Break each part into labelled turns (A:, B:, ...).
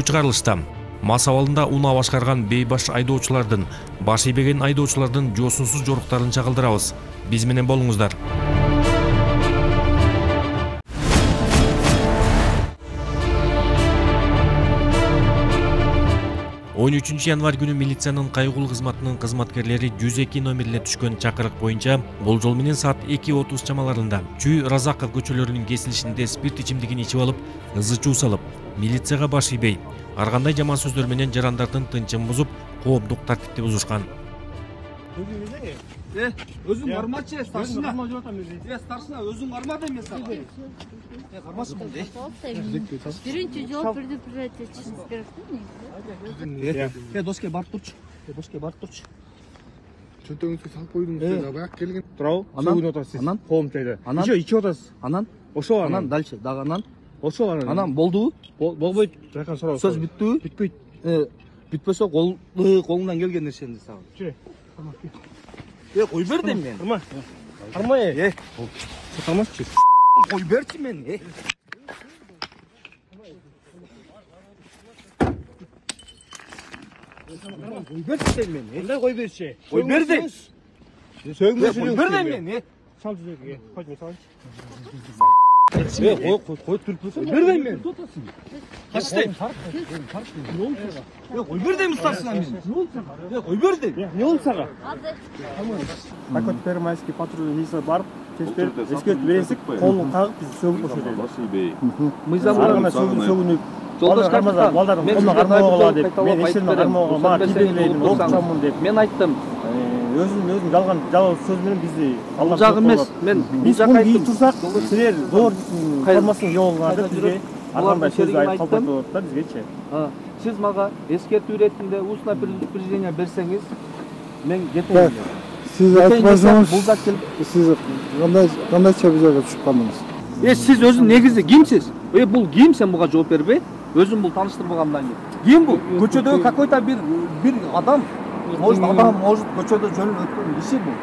A: чыгарылышта. Мас абалында унаа башкарган бейбаш айдоочулардын, баш ийбеген айдоочулардын жоосунсуз жоруктарын чагылдырабыз. Биз менен болуңуздар. 13 январь күнү милициянын кайгылуу кызматынын кызматкерлери 102 номерле түшкөн чакырык боюнча болжол менен саат 2:30 чамаларында Чүй Разаков көчөлөрүнүн кесилишинде спирт ичимдигин ичип алып, ызы чуу салып, милицияга баш ийбей, ар кандай жаман сөздөр менен жарандардын тынчын бузуп, коомдук тартипти бузушкан.
B: Өзүң кармачы, старшина. Старшина, өзүң кармады эме сага. Кармашмын де.
C: Биринчи жол предупреждать этишиңиз керек да.
B: Доске барып турчу. Доске барып турчу.
D: Чөнтөгүңүзгө салып койдуңуз, баягы келген.
B: Турабы?
D: Сөгүн отасыз.
B: Анан
D: коом жайда.
B: Иче
D: ичип атасыз.
B: Анан
D: Ошо
B: анан дальше, дагы анан.
D: Ошо
B: Анан болдубу?
D: Болбойт. Жакан суроо.
B: Сөз бүттүбү?
D: Бүтпөйт.
B: Бүтпөсө колуңдан келген нерсени сага. Кой берди мен.
D: Карма.
B: Кармачы. Кой берчи мен. Кой берчи мен.
D: Кандай кой берчи?
B: Кой берди.
D: Сөгүңүз
B: берди мен.
D: Сал жүзөгө. Коймо салчы.
B: Кой түрпүсө. Берди мен. Качтай. Кой берди мустарсына мен. Кой берди.
D: Не болду сага?
E: Такой пермайский патрульный милиция барып, теперь эскертип бересик, колун кагып биз сөгүп кошот.
B: Мыйзамга
E: сөгүнүп
B: жолдош капитан,
E: балдардын колуна кармоого деп, мен эшерме кармоого, мага тийбейлейдим, окчамын деп.
B: Мен айттым.
E: Өзүн жалган жалал сөз менен бизди
B: Бул жак эмес. Мен
E: биз жакка кийип турсак, силер зор формасын жоолуңар деп бизге ар кандай сөз айтып калбайт болот да бизгечи.
B: Сиз мага эскертүү иретинде устно предупреждение берсеңиз, мен кетейин.
F: Siz айтпасаңыз,
B: бул зат келип,
F: siz кандайча бизге түшүп калдыңыз?
B: Сиз өзүң негизи кимсиз? Бул ким, сен буга жооп бербей? Өзүң бул тааныштырбагандан кийин. Ким бул? Көчөдөгү какой-то бир адам, может көчөдө жөнүп өткөн киши бул.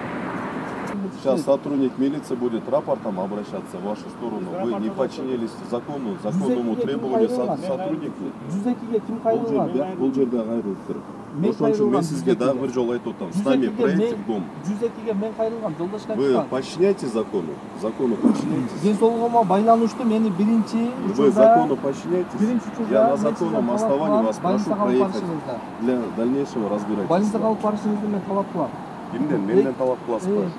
G: Сейчас сотрудник милиции будет рапортом обращаться в вашу сторону. Вы не подчинились закону, законному требованию сотруднику.
B: 102-ге ким кайрылган?
G: Бул жерде кайрылыптыр. Ошон үчүн мен сизге дагы бир жолу айтып атам. С нами проедьте в дом.
B: 102-ге мен кайрылгам, жолдош капитан.
G: Вы подчиняетесь закону? Закону подчиняетесь?
B: Ден соолугума байланыштуу мени биринчи
G: Вы закону подчиняетесь?
B: Биринчи учурда
G: Я на законном основании вас прошу проехать для дальнейшего разбирательства.
B: Больницага алып барышыңызды мен талап кылам.
G: Кимден? Менден талап кыласызбы?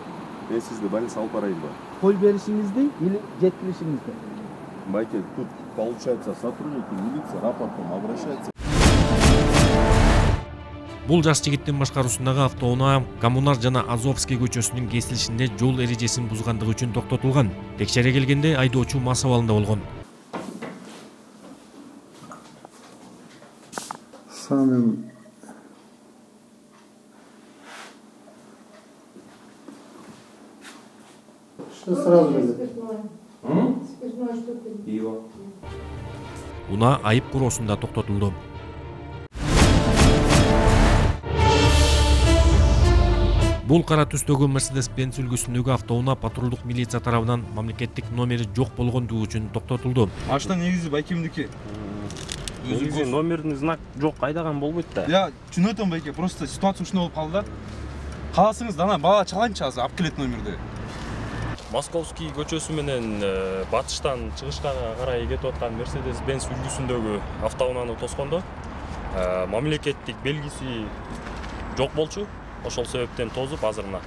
G: Мен сизди больницага алып барайынбы?
B: Кой беришиңизди или жеткиришиңизди?
G: Майкель, тут получается сотрудники милиции рапортом обращаются.
A: Бул жаш жигиттин башкаруусундагы автоунаа Коммунар жана Азовский көчөсүнүн кесилишинде жол эрежесин бузгандыгы үчүн токтотулган. Текшере келгенде айдоочу мас абалында болгон.
F: Самым Что сразу же?
G: Пиво.
A: Унаа айып куроосунда токтотулду. Бул кара түстөгү Mercedes-Benz үлгүсүндөгү автоунаа патрулдук милиция тарабынан мамлекеттик номери жок болгондугу үчүн токтотулду.
H: Ашта негизи байкемдики.
E: Негизи номердин знак жок, айдаган болбойт да.
H: Я түшүнүп атам байке, просто ситуация ушундай болуп калды да. Кааласаңыз ана бала чалайынчы азыр алып келет номерди.
I: Московский көчөсү менен батыштан чыгышка карай кетип аткан Mercedes-Benz үлгүсүндөгү автоунааны тоскондо мамлекеттик белгиси жок болчу. Ошол себептен тозуп азыр мына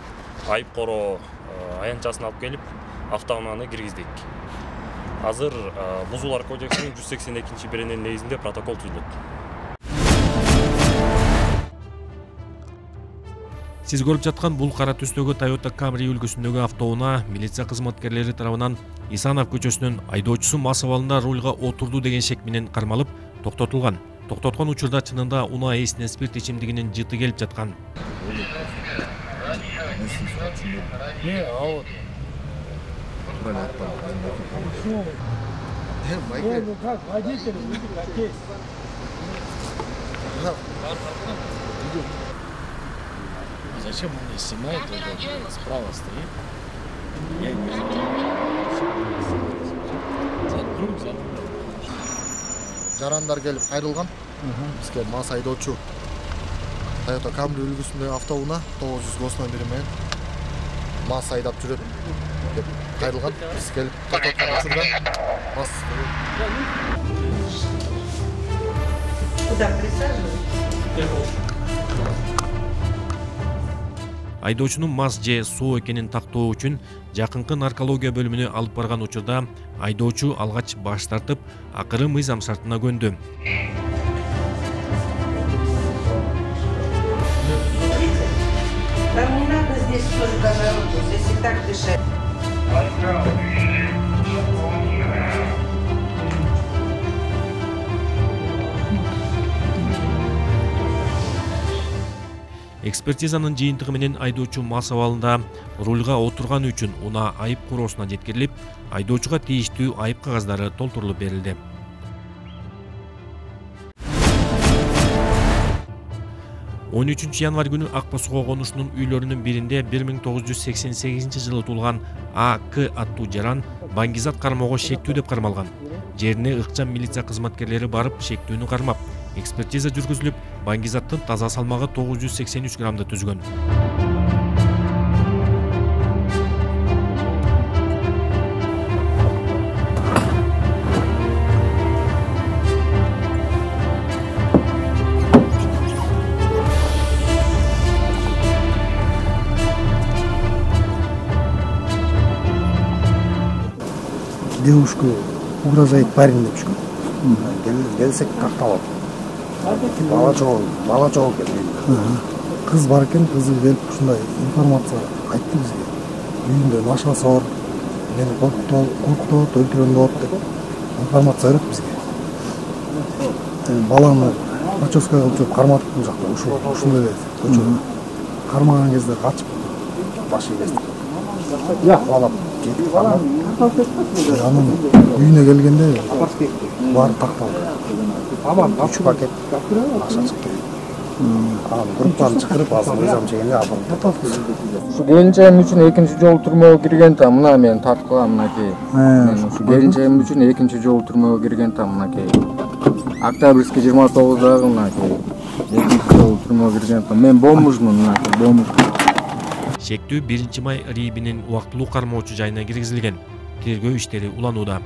I: айып короо аянтчасын алып келип автоунааны киргиздик. Азыр Бузулар кодексинин 182-беренин негизинде протокол түзүлөт. Сиз көрүп жаткан бул кара түстөгү Toyota Camry үлгүсүндөгү автоунаа милиция кызматкерлери тарабынан Исанов көчөсүнүн айдоочусу мас абалында рулга отурду деген шек менен кармалып токтотулган. Токтоткон учурда чынында унаа ээсине спирт ичимдигинин жыты келип жаткан.
J: Зачем он не снимает? Справа стоит. Я не вижу.
F: Жарандар келип кайрылган.
D: Бизге мас айдоочу Toyota Camry үлгүсүндөгү автоунаа 900 гос номери менен мас айдап жүрөт деп кайрылган. Биз келип токтоткон учурда мас
A: Айдоочунун мас же соо экенин тактоо үчүн жакынкы наркология бөлүмүнө алып барган учурда айдоочу алгач баш тартып, акыры мыйзам шартына көндү.
K: Там не надо здесь тоже даже здесь и так дышать.
A: Экспертизанын жыйынтыгы менен айдоочу мас абалында рульга отурганы үчүн унаа айып короосуна жеткирилип, айдоочуга тийиштүү айып кагаздары толтурулуп берилди. 13 январь күнү Акба суга конушунун үйлөрүнүн биринде 1988 жылы туулган А.К. аттуу жаран Баңгизат кармоого шектүү деп кармалган. Жерине ыкчам милиция кызматкерлери барып шектүүнү кармап, экспертиза жүргүзүлүп, Баңгизаттын таза салмагы 983 граммды түзгөн.
F: Девушку угрожает парень деп шүкір. Келсек қақталады. Бала чоғы келген. Қыз бар екен, қызы келіп шындай информация айтты бізге. Үйінде нашасы бар, мені қорқытып, өлтірген болады деп информация береді бізге. Баланы прическа қылып жүріп қарматып бұл жақта, ушындай деді. Қармаған кезде қачып, башы естіп. Балап кетіп қалған. Анын үйүнө келгенде баары такталды. 3 пакет акча чыкты. Анан группаны чакырып азыр мыйзам чегенде алып.
L: Ушу келинчегим үчүн экинчи жолу түрмөгө кирген та мына мен тарткылам мынакей. Мен ушу келинчегим үчүн экинчи жолу түрмөгө кирген та мынакей. Октябрьский 29-дагы мынакей. Экинчи жолу түрмөгө кирген та мен бомжмун мынакей, бомж.
A: Шектүү 1 май РИИБинин убактылуу кармоочу жайына киргизилген. Тергөө иштери уланууда.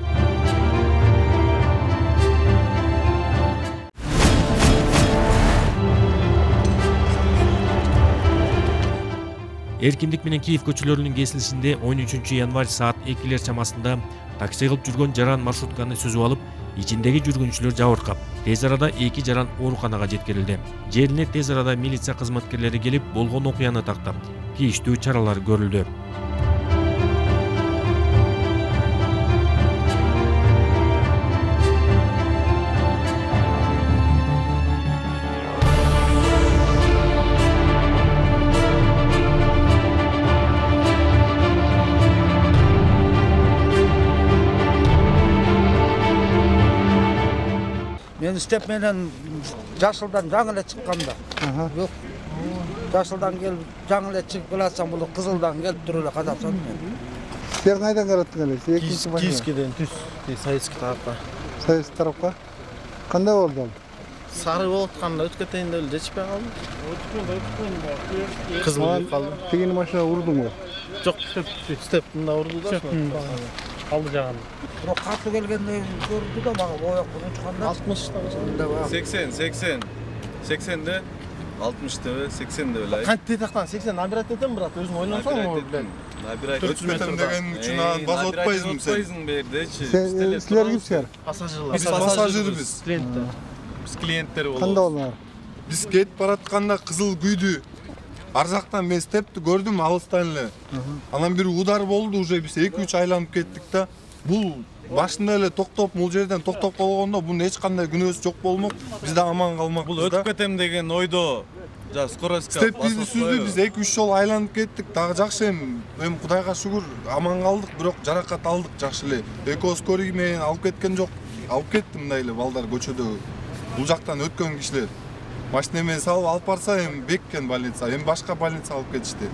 A: Эркиндик менен Киев көчөлөрүнүн кесилишинде 13 январь саат 2 чамасында такси кылып жүргөн жаран маршрутканы сүзүп алып, ичиндеги жүргүнчүлөр жабыркап, тез арада 2 жаран ооруканага жеткирилди. Жерине тез арада милиция кызматкерлери келип, болгон окуяны тактап, тийиштүү чаралар көрүлдү.
M: Мен істеп менен жашылдан жаңы эле чыкканда. Жок. Жашылдан келип жаңы эле чыгып келатсам, бул кызылдан келип туруп эле кадапсам мен.
F: Сен кайдан караттың эле?
H: Киевскиден түз, Советский тарапка.
F: Советский тарапка? Кандай болду ал?
H: Сары болуп атканда өтүп кетейин деп жетишпей калдым. Кызыл болуп калдым.
F: Тегини машина урдуңбу?
H: Жок, степ мында урду да. Алды жаган.
M: Бирок катуу келгенде көрдү да мага бояк учканда
G: 60 80'de 60'da 80'de öyle.
H: Kanti tetaqtan 80 набирать этем, брат, өзүң ойлонсоң мо билем.
G: Набирать өтпөтөм деген үчүн база отпайсың сен.
F: Силер кимсиңер?
H: Пассажирлар.
G: Биз пассажирбиз.
H: Клиенттер.
G: Биз клиенттер болобуз.
F: Кандай болдуңар?
G: Биз кетип баратканда кызыл күйдү. Ар жактан мен степти көрдүм алыстан эле. Анан бир удар болду, уже биз 2-3 айланып кеттик да. Бул башында эле токтоп, бул жерден токтоп калгондо бунун эч кандай күнөөсү жок болмок. Биз да аман калмакпыз да.
N: Бул өтүп кетем деген ойдо. Жа скоростька
G: степ бизди сүздү, биз 2-3 жолу айланып кеттик. Дагы жакшы эми Кудайга шүгүр аман калдык, бирок жаракат алдык жакшы эле. Эко скорый менен алып кеткен жок. Алып кетти мындай эле балдар көчөдө. Бул жактан өткөн кишилер. Машина менен салып алып барса эми беккен больница, эми башка больница алып кетишти.